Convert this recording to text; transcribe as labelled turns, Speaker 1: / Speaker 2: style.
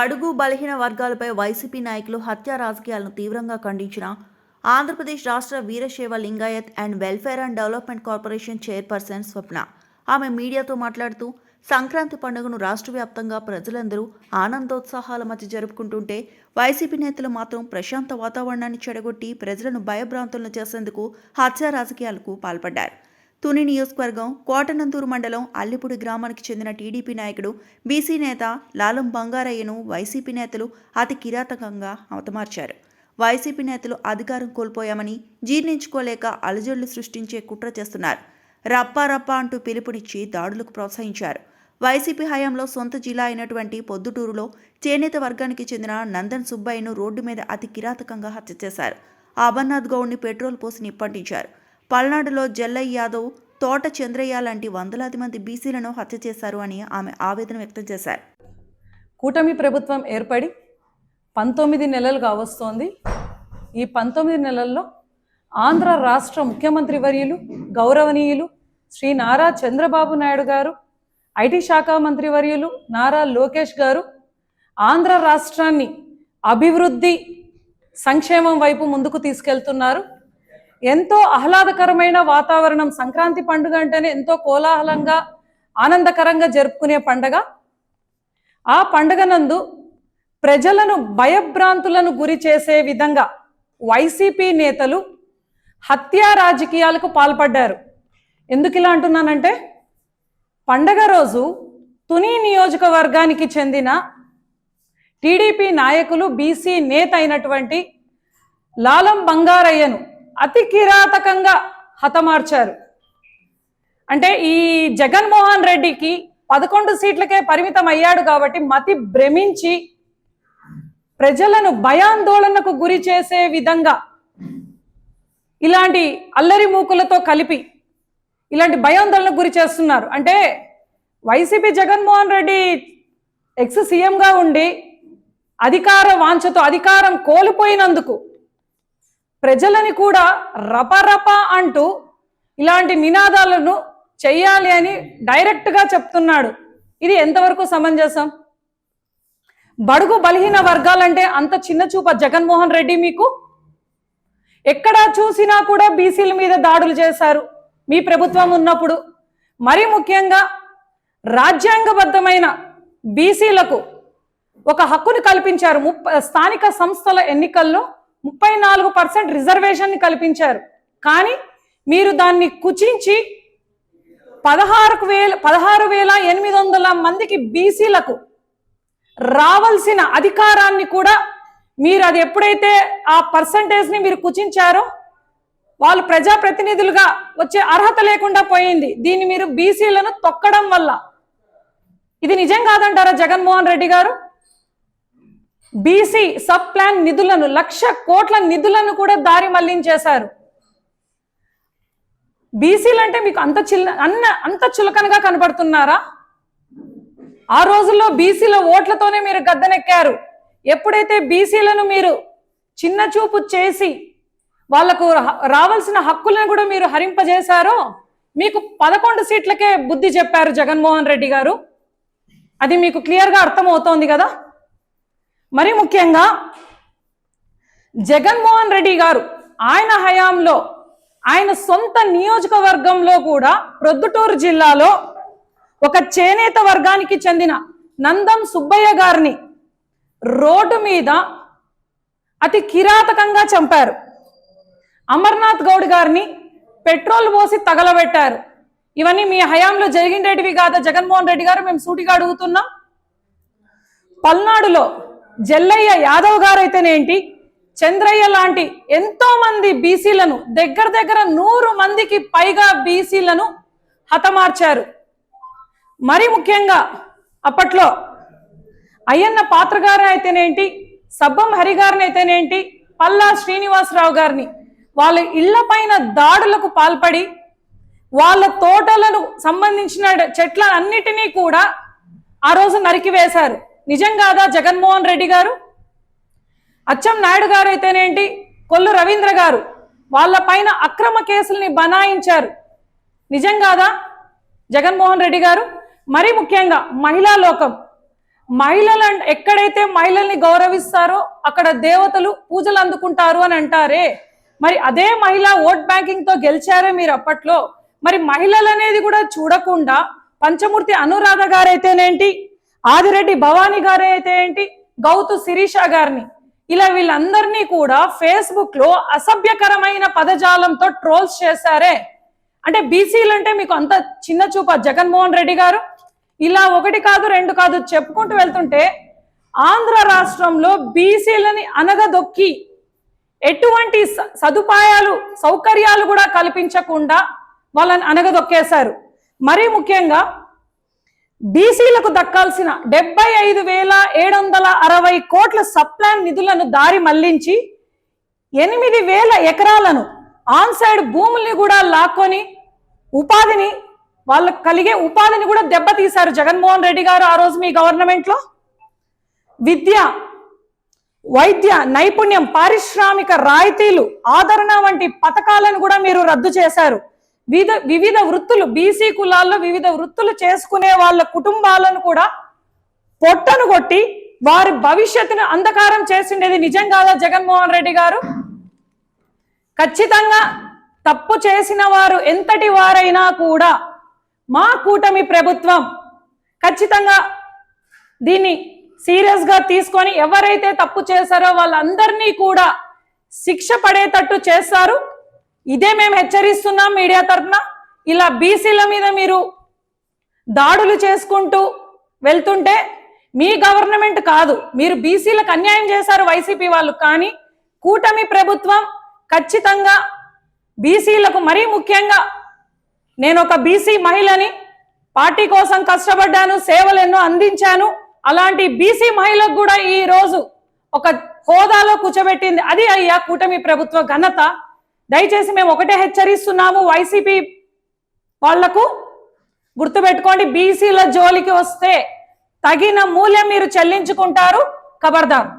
Speaker 1: బడుగు బలహీన వర్గాలపై వైసీపీ నాయకులు హత్య రాజకీయాలను తీవ్రంగా ఖండించిన ఆంధ్రప్రదేశ్ రాష్ట్ర Veerashaiva Lingayat and welfare and development corporation chairperson Swapna ఆమె మీడియాతో మాట్లాడుతూ సంక్రాంతి పండుగను రాష్ట్ర వ్యాప్తంగా ప్రజలందరూ ఆనందోత్సాహాల మధ్య జరుపుకుంటుంటే వైసీపీ నేతలు మాత్రం ప్రశాంత వాతావరణాన్ని చెడగొట్టి ప్రజలను భయభ్రాంతులను చేసేందుకు హత్య రాజకీయాలకు పాల్పడ్డారు. తుని నియోజకవర్గం కోటనందూరు మండలం అల్లిపూడి గ్రామానికి చెందిన టీడీపీ నాయకుడు బీసీ నేత లాలం బంగారయ్యను వైసీపీ నేతలు అతి కిరాతకంగా హతమార్చారు. వైసీపీ నేతలు అధికారం కోల్పోయామని జీర్ణించుకోలేక అలజడులు సృష్టించే కుట్ర చేస్తున్నారు. రప్పా రప్పా అంటూ పిలుపునిచ్చి దాడులకు ప్రోత్సహించారు. వైసీపీ హయాంలో సొంత జిల్లా అయినటువంటి పొద్దుటూరులో చేనేత వర్గానికి చెందిన నందన్ సుబ్బయ్యను రోడ్డు మీద అతి కిరాతకంగా హత్య చేశారు. అమర్నాథ్ గౌడ్ని పెట్రోల్ పోసి నిప్పంటించారు. పల్నాడులో జల్లయ్య యాదవ్, తోట చంద్రయ్య లాంటి వందలాది మంది బీసీలను హత్య చేశారు అని ఆమె ఆవేదన వ్యక్తం చేశారు.
Speaker 2: కూటమి ప్రభుత్వం ఏర్పడి 19 నెలలు కావస్తోంది. ఈ 19 నెలల్లో ఆంధ్ర రాష్ట్ర ముఖ్యమంత్రి వర్యులు గౌరవనీయులు శ్రీ నారా చంద్రబాబు నాయుడు గారు, ఐటీ శాఖ మంత్రి వర్యులు నారా లోకేష్ గారు ఆంధ్ర రాష్ట్రాన్ని అభివృద్ధి సంక్షేమం వైపు ముందుకు తీసుకెళ్తున్నారు. ఎంతో ఆహ్లాదకరమైన వాతావరణం, సంక్రాంతి పండుగ అంటేనే ఎంతో కోలాహలంగా ఆనందకరంగా జరుపుకునే పండుగ. ఆ పండుగ నందు ప్రజలను భయభ్రాంతులను గురి చేసే విధంగా వైసీపీ నేతలు హత్యా రాజకీయాలకు పాల్పడ్డారు. ఎందుకు ఇలా అంటున్నానంటే, పండగ రోజు తుని నియోజకవర్గానికి చెందిన టీడీపీ నాయకులు బీసీ నేత అయినటువంటి లాలం బంగారయ్యను అతి కిరాతకంగా హతమార్చారు. అంటే ఈ జగన్మోహన్ రెడ్డికి 11 సీట్లకే పరిమితం అయ్యాడు కాబట్టి మతి భ్రమించి ప్రజలను భయాందోళనకు గురి చేసే విధంగా ఇలాంటి అల్లరి మూకులతో కలిపి ఇలాంటి భయాందోళనకు గురి చేస్తున్నారు. అంటే వైసీపీ జగన్మోహన్ రెడ్డి ఎక్స్ సీఎంగా ఉండి అధికార వాంఛతో అధికారం కోల్పోయినందుకు ప్రజలని కూడా రపరప అంటూ ఇలాంటి నినాదాలను చెయ్యాలి అని డైరెక్ట్గా చెప్తున్నాడు. ఇది ఎంతవరకు సమంజసం? బడుగు బలహీన వర్గాలంటే అంత చిన్న చూప జగన్మోహన్ రెడ్డి మీకు? ఎక్కడా చూసినా కూడా బీసీల మీద దాడులు చేశారు మీ ప్రభుత్వం ఉన్నప్పుడు. మరీ ముఖ్యంగా రాజ్యాంగబద్ధమైన బీసీలకు ఒక హక్కును కల్పించారు. స్థానిక సంస్థల ఎన్నికల్లో 34% రిజర్వేషన్ కల్పించారు. కానీ మీరు దాన్ని కుచించి 16,800 మందికి బీసీలకు రావాల్సిన అధికారాన్ని కూడా మీరు అది ఎప్పుడైతే ఆ పర్సంటేజ్ని మీరు కుచించారో వాళ్ళు ప్రజాప్రతినిధులుగా వచ్చే అర్హత లేకుండా పోయింది. దీన్ని మీరు బీసీలను తొక్కడం వల్ల. ఇది నిజం కాదంటారా జగన్మోహన్ రెడ్డి గారు? బీసీ సబ్ ప్లాన్ నిధులను 1,00,000 కోట్ల నిధులను కూడా దారి మళ్లించేశారు. బీసీలు అంటే మీకు అంత చులకనగా కనబడుతున్నారా? ఆ రోజుల్లో బీసీల ఓట్లతోనే మీరు గద్దెనెక్కారు. ఎప్పుడైతే బీసీలను మీరు చిన్న చూపు చేసి వాళ్లకు రావాల్సిన హక్కులను కూడా మీరు హరింపజేశారో మీకు 11 సీట్లకే బుద్ధి చెప్పారు జగన్మోహన్ రెడ్డి గారు. అది మీకు క్లియర్గా అర్థమవుతోంది కదా. మరి ముఖ్యంగా జగన్మోహన్ రెడ్డి గారు ఆయన హయాంలో ఆయన సొంత నియోజకవర్గంలో కూడా ప్రొద్దుటూరు జిల్లాలో ఒక చేనేత వర్గానికి చెందిన నందం సుబ్బయ్య గారిని రోడ్డు మీద అతి కిరాతకంగా చంపారు. అమర్నాథ్ గౌడ్ గారిని పెట్రోల్ పోసి తగలబెట్టారు. ఇవన్నీ మీ హయాంలో జరిగినవి కాదా జగన్మోహన్ రెడ్డి గారు? మేము సూటిగా అడుగుతున్నాం. పల్నాడులో జల్లయ్య యాదవ్ గారు అయితేనేంటి, చంద్రయ్య లాంటి ఎంతో మంది బీసీలను దగ్గర 100 మందికి పైగా బీసీలను హతమార్చారు. మరి ముఖ్యంగా అప్పట్లో అయ్యన్న పాత్ర గారు అయితేనేంటి, సబ్బం హరి గారిని అయితేనేంటి, పల్లా శ్రీనివాసరావు గారిని వాళ్ళ ఇళ్ల పైన దాడులకు పాల్పడి వాళ్ళ తోటలను సంబంధించిన చెట్లన్నిటినీ కూడా ఆ రోజు నరికివేశారు. నిజం కాదా జగన్మోహన్ రెడ్డి గారు? అచ్చం నాయుడు గారు అయితేనేంటి, కొల్లు రవీంద్ర గారు వాళ్ళ పైన అక్రమ కేసుల్ని బనాయించారు. నిజం కాదా జగన్మోహన్ రెడ్డి గారు? మరి ముఖ్యంగా మహిళా లోకం మహిళలు ఎక్కడైతే మహిళల్ని గౌరవిస్తారో అక్కడ దేవతలు పూజలు అందుకుంటారు అని అంటారే, మరి అదే మహిళ ఓట్ బ్యాంకింగ్ తో గెలిచారే మీరు అప్పట్లో. మరి మహిళలు అనేది కూడా చూడకుండా పంచమూర్తి అనురాధ గారైతేనేంటి, ఆదిరెడ్డి భవానీ గారు అయితే ఏంటి, గౌతు శిరీష గారిని, ఇలా వీళ్ళందరినీ కూడా ఫేస్బుక్ లో అసభ్యకరమైన పదజాలంతో ట్రోల్స్ చేశారే. అంటే బీసీలు అంటే మీకు అంత చిన్న చూప జగన్మోహన్ రెడ్డి గారు? ఇలా ఒకటి కాదు రెండు కాదు చెప్పుకుంటూ వెళ్తుంటే ఆంధ్ర రాష్ట్రంలో బీసీలని అనగదొక్కి ఎటువంటి సదుపాయాలు సౌకర్యాలు కూడా కల్పించకుండా వాళ్ళని అనగదొక్కేశారు. మరీ ముఖ్యంగా బీసీలకు దక్కాల్సిన 75,760 కోట్ల సప్లాన్ నిధులను దారి మళ్లించి 8,000 ఎకరాలను ఆన్ సైడ్ భూముల్ని కూడా లాక్కొని ఉపాధిని వాళ్ళకు కలిగే ఉపాధిని కూడా దెబ్బతీశారు జగన్మోహన్ రెడ్డి గారు ఆ రోజు మీ గవర్నమెంట్ లో. విద్య, వైద్య, నైపుణ్యం, పారిశ్రామిక రాయితీలు, ఆదరణ వంటి పథకాలను కూడా మీరు రద్దు చేశారు. వివిధ వృత్తులు, బీసీ కులాల్లో వివిధ వృత్తులు చేసుకునే వాళ్ళ కుటుంబాలను కూడా పొట్టను కొట్టి వారి భవిష్యత్తును అంధకారం చేసిండేది నిజం కాదా జగన్మోహన్ రెడ్డి గారు? ఖచ్చితంగా తప్పు చేసిన వారు ఎంతటి వారైనా కూడా మా కూటమి ప్రభుత్వం ఖచ్చితంగా దీన్ని సీరియస్ గా తీసుకొని ఎవరైతే తప్పు చేశారో వాళ్ళందరినీ కూడా శిక్ష పడేటట్టు చేస్తారు. ఇదే మేము హెచ్చరిస్తున్నాం మీడియా తరఫున. ఇలా బీసీల మీద మీరు దాడులు చేసుకుంటూ వెళ్తుంటే మీ గవర్నమెంట్ కాదు, మీరు బీసీలకు అన్యాయం చేశారు వైసీపీ వాళ్ళు. కానీ కూటమి ప్రభుత్వం ఖచ్చితంగా బీసీలకు, మరీ ముఖ్యంగా నేను ఒక బీసీ మహిళని, పార్టీ కోసం కష్టపడ్డాను, సేవలు ఎన్నో అందించాను, అలాంటి బీసీ మహిళకు కూడా ఈ రోజు ఒక హోదాలో కూర్చోబెట్టింది అది అయ్యా కూటమి ప్రభుత్వ ఘనత. దయచేసి మేము ఒకటే హెచ్చరిస్తున్నాము వైసీపీ వాళ్లకు, గుర్తుపెట్టుకోండి, బీసీల జోలికి వస్తే తగిన మూల్యం మీరు చెల్లించుకుంటారు. ఖబర్దార్.